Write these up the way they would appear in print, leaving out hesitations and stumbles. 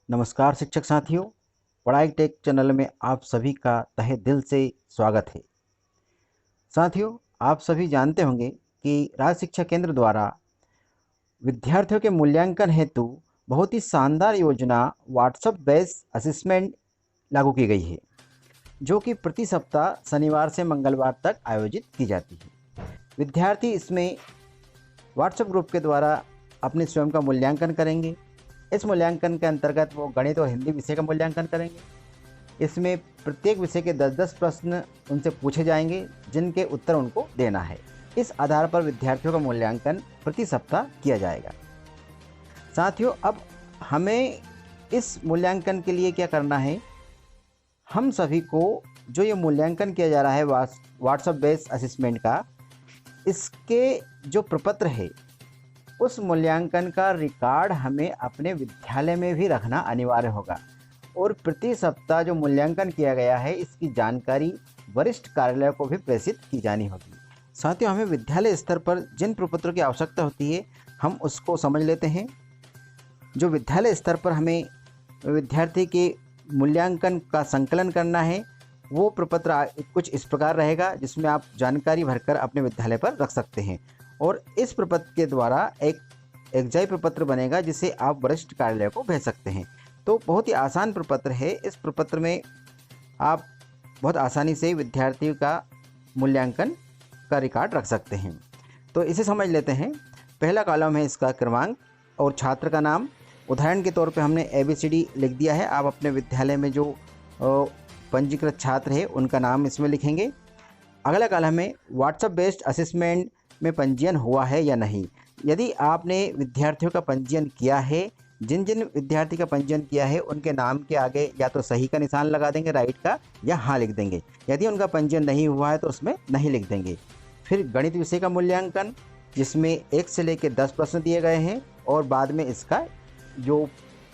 नमस्कार शिक्षक साथियों, पढ़ाई टेक चैनल में आप सभी का तहे दिल से स्वागत है। साथियों, आप सभी जानते होंगे कि राज्य शिक्षा केंद्र द्वारा विद्यार्थियों के मूल्यांकन हेतु बहुत ही शानदार योजना व्हाट्सएप बेस्ड असेसमेंट लागू की गई है, जो कि प्रति सप्ताह शनिवार से मंगलवार तक आयोजित की जाती है। विद्यार्थी इसमें व्हाट्सएप ग्रुप के द्वारा अपने स्वयं का मूल्यांकन करेंगे। इस मूल्यांकन के अंतर्गत वो गणित और हिंदी विषय का मूल्यांकन करेंगे। इसमें प्रत्येक विषय के 10-10 प्रश्न उनसे पूछे जाएंगे, जिनके उत्तर उनको देना है। इस आधार पर विद्यार्थियों का मूल्यांकन प्रति सप्ताह किया जाएगा। साथियों, अब हमें इस मूल्यांकन के लिए क्या करना है? हम सभी को जो ये मूल्यांकन किया जा रहा है व्हाट्सएप बेस्ड असेसमेंट का, इसके जो प्रपत्र है उस मूल्यांकन का रिकॉर्ड हमें अपने विद्यालय में भी रखना अनिवार्य होगा और प्रति सप्ताह जो मूल्यांकन किया गया है इसकी जानकारी वरिष्ठ कार्यालय को भी प्रेषित की जानी होगी। साथियों, हमें विद्यालय स्तर पर जिन प्रपत्रों की आवश्यकता होती है हम उसको समझ लेते हैं। जो विद्यालय स्तर पर हमें विद्यार्थी के मूल्यांकन का संकलन करना है वो प्रपत्र कुछ इस प्रकार रहेगा, जिसमें आप जानकारी भरकर अपने विद्यालय पर रख सकते हैं। और इस प्रपत्र के द्वारा एक एग्जाई प्रपत्र बनेगा जिसे आप वरिष्ठ कार्यालय को भेज सकते हैं। तो बहुत ही आसान प्रपत्र है। इस प्रपत्र में आप बहुत आसानी से विद्यार्थियों का मूल्यांकन का रिकॉर्ड रख सकते हैं। तो इसे समझ लेते हैं। पहला कॉलम है इसका क्रमांक और छात्र का नाम। उदाहरण के तौर पे हमने ABCD लिख दिया है। आप अपने विद्यालय में जो पंजीकृत छात्र है उनका नाम इसमें लिखेंगे। अगला कॉलम है व्हाट्सएप बेस्ड असेसमेंट में पंजीयन हुआ है या नहीं। यदि आपने विद्यार्थियों का पंजीयन किया है, जिन जिन विद्यार्थी का पंजीयन किया है उनके नाम के आगे या तो सही का निशान लगा देंगे राइट का, या हाँ लिख देंगे। यदि उनका पंजीयन नहीं हुआ है तो उसमें नहीं लिख देंगे। फिर गणित विषय का मूल्यांकन, जिसमें 1 से लेकर 10 प्रश्न दिए गए हैं और बाद में इसका जो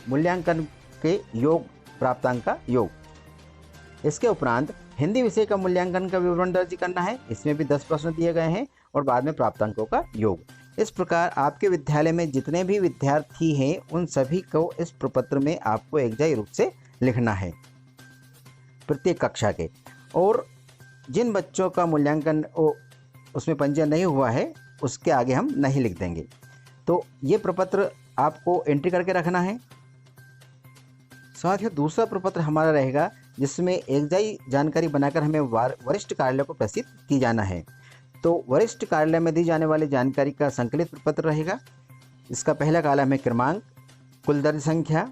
मूल्यांकन के योग प्राप्तांक का योग। इसके उपरांत हिंदी विषय का मूल्यांकन का विवरण दर्ज करना है। इसमें भी 10 प्रश्न दिए गए हैं और बाद में प्राप्तांकों का योग। इस प्रकार आपके विद्यालय में जितने भी विद्यार्थी हैं उन सभी को इस प्रपत्र में आपको एकजाई रूप से लिखना है प्रत्येक कक्षा के। और जिन बच्चों का मूल्यांकन उसमें पंजीयन नहीं हुआ है उसके आगे हम नहीं लिख देंगे। तो ये प्रपत्र आपको एंट्री करके रखना है। साथियों, दूसरा प्रपत्र हमारा रहेगा जिसमें एकजाई जानकारी बनाकर हमें वरिष्ठ कार्यालय को प्रेषित की जाना है। तो वरिष्ठ कार्यालय में दी जाने वाली जानकारी का संकलित प्रपत्र रहेगा। इसका पहला कॉलम है क्रमांक, कुल दर्ज संख्या।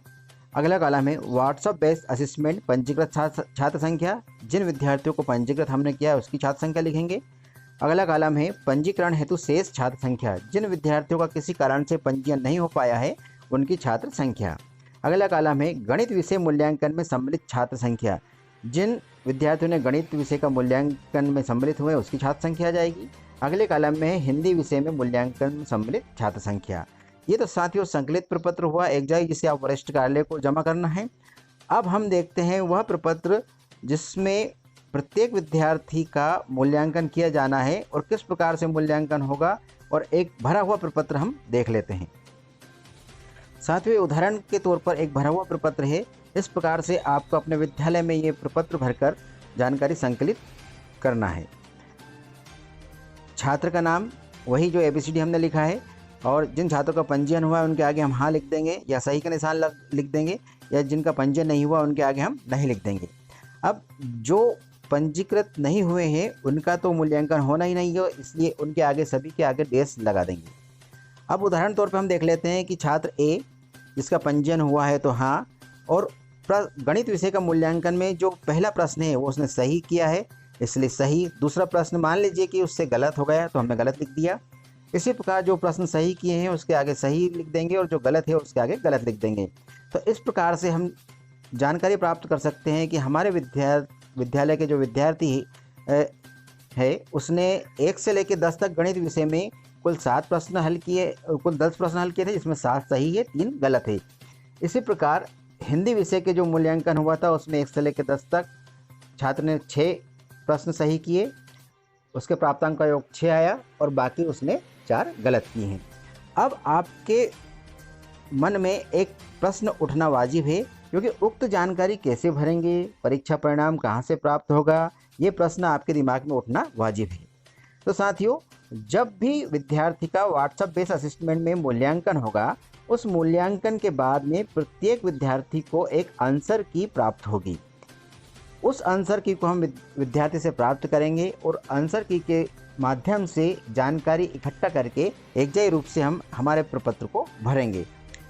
अगला कॉलम है व्हाट्सएप बेस्ड असेसमेंट पंजीकृत छात्र संख्या। जिन विद्यार्थियों को पंजीकृत हमने किया है उसकी छात्र संख्या लिखेंगे। अगला कॉलम है पंजीकरण हेतु शेष छात्र संख्या। जिन विद्यार्थियों का किसी कारण से पंजीयन नहीं हो पाया है उनकी छात्र संख्या। अगला कॉलम है गणित विषय मूल्यांकन में सम्मिलित छात्र संख्या। जिन विद्यार्थियों ने गणित विषय का मूल्यांकन में सम्मिलित हुए उसकी छात्र संख्या आ जाएगी। अगले कॉलम में है हिंदी विषय में मूल्यांकन में सम्मिलित छात्र संख्या। ये तो साथियों संकलित प्रपत्र हुआ एकजाई, जिसे आप वरिष्ठ कार्यालय को जमा करना है। अब हम देखते हैं वह प्रपत्र जिसमें प्रत्येक विद्यार्थी का मूल्यांकन किया जाना है और किस प्रकार से मूल्यांकन होगा, और एक भरा हुआ प्रपत्र हम देख लेते हैं। साथियों, उदाहरण के तौर पर एक भरा हुआ प्रपत्र है। इस प्रकार से आपको अपने विद्यालय में ये प्रपत्र भरकर जानकारी संकलित करना है। छात्र का नाम वही जो ABCD हमने लिखा है, और जिन छात्रों का पंजीयन हुआ है उनके आगे हम हाँ लिख देंगे या सही का निशान लिख देंगे, या जिनका पंजीयन नहीं हुआ उनके आगे हम नहीं लिख देंगे। अब जो पंजीकृत नहीं हुए हैं उनका तो मूल्यांकन होना ही नहीं है, इसलिए उनके आगे सभी के आगे डैश लगा देंगे। अब उदाहरण तौर पर हम देख लेते हैं कि छात्र A जिसका पंजीयन हुआ है तो हाँ, और गणित विषय का मूल्यांकन में जो पहला प्रश्न है वो उसने सही किया है इसलिए सही। दूसरा प्रश्न मान लीजिए कि उससे गलत हो गया तो हमने गलत लिख दिया। इसी प्रकार जो प्रश्न सही किए हैं उसके आगे सही लिख देंगे और जो गलत है उसके आगे गलत लिख देंगे। तो इस प्रकार से हम जानकारी प्राप्त कर सकते हैं कि हमारे विद्यालय के जो विद्यार्थी है उसने 1 से लेकर 10 तक गणित विषय में कुल 10 प्रश्न हल किए थे, जिसमें 7 सही है 3 गलत है। इसी प्रकार हिंदी विषय के जो मूल्यांकन हुआ था उसमें 1 से लेकर 10 तक छात्र ने 6 प्रश्न सही किए, उसके प्राप्तांक का योग 6 आया और बाकी उसने 4 गलत किए हैं। अब आपके मन में एक प्रश्न उठना वाजिब है, क्योंकि उक्त जानकारी कैसे भरेंगे, परीक्षा परिणाम कहाँ से प्राप्त होगा, ये प्रश्न आपके दिमाग में उठना वाजिब है। तो साथियों, जब भी विद्यार्थी का व्हाट्सएप बेस्ड असेसमेंट में मूल्यांकन होगा, उस मूल्यांकन के बाद में प्रत्येक विद्यार्थी को एक आंसर की प्राप्त होगी। उस आंसर की को हम विद्यार्थी से प्राप्त करेंगे और आंसर की के माध्यम से जानकारी इकट्ठा करके एकजाई रूप से हम हमारे प्रपत्र को भरेंगे।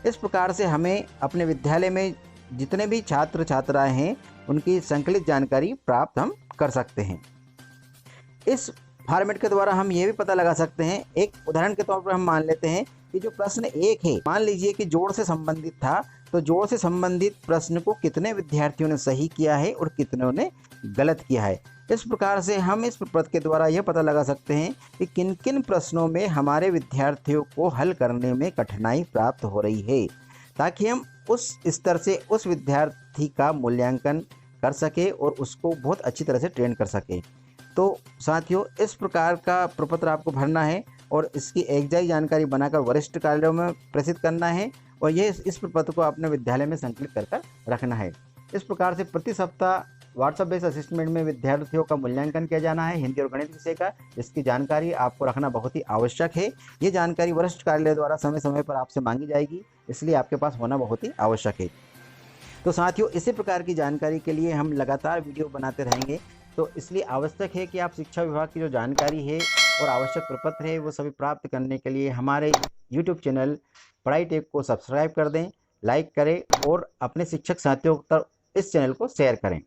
इस प्रकार से हमें अपने विद्यालय में जितने भी छात्र छात्राएं हैं उनकी संकलित जानकारी प्राप्त हम कर सकते हैं। इस फॉर्मेट के द्वारा हम ये भी पता लगा सकते हैं, एक उदाहरण के तौर पर हम मान लेते हैं कि जो प्रश्न 1 है, मान लीजिए कि जोड़ से संबंधित था, तो जोड़ से संबंधित प्रश्न को कितने विद्यार्थियों ने सही किया है और कितनों ने गलत किया है। इस प्रकार से हम इस प्रपत्र के द्वारा यह पता लगा सकते हैं कि किन किन प्रश्नों में हमारे विद्यार्थियों को हल करने में कठिनाई प्राप्त हो रही है, ताकि हम उस स्तर से उस विद्यार्थी का मूल्यांकन कर सके और उसको बहुत अच्छी तरह से ट्रेन कर सके। तो साथियों, इस प्रकार का प्रपत्र आपको भरना है और इसकी एकजाई जानकारी बनाकर वरिष्ठ कार्यालयों में प्रेषित करना है और ये इस प्रपत्र को अपने विद्यालय में संकलित कर रखना है। इस प्रकार से प्रति सप्ताह व्हाट्सएप बेस्ड असेसमेंट में विद्यार्थियों का मूल्यांकन किया जाना है हिंदी और गणित विषय का। इसकी जानकारी आपको रखना बहुत ही आवश्यक है। ये जानकारी वरिष्ठ कार्यालय द्वारा समय समय पर आपसे मांगी जाएगी, इसलिए आपके पास होना बहुत ही आवश्यक है। तो साथियों, इसी प्रकार की जानकारी के लिए हम लगातार वीडियो बनाते रहेंगे, तो इसलिए आवश्यक है कि आप शिक्षा विभाग की जो जानकारी है और आवश्यक प्रपत्र है वो सभी प्राप्त करने के लिए हमारे YouTube चैनल पढ़ाई टेक को सब्सक्राइब कर दें, लाइक करें और अपने शिक्षक साथियों तक इस चैनल को शेयर करें।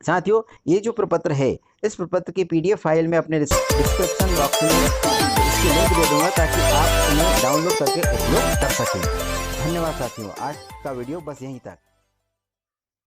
साथियों, ये जो प्रपत्र है, इस प्रपत्र की PDF फाइल में अपने डिस्क्रिप्शन बॉक्स में इसकी लिंक दे दूंगा ताकि आप उन्हें डाउनलोड करके उपयोग कर सकें। धन्यवाद साथियों, आज का वीडियो बस यहीं तक।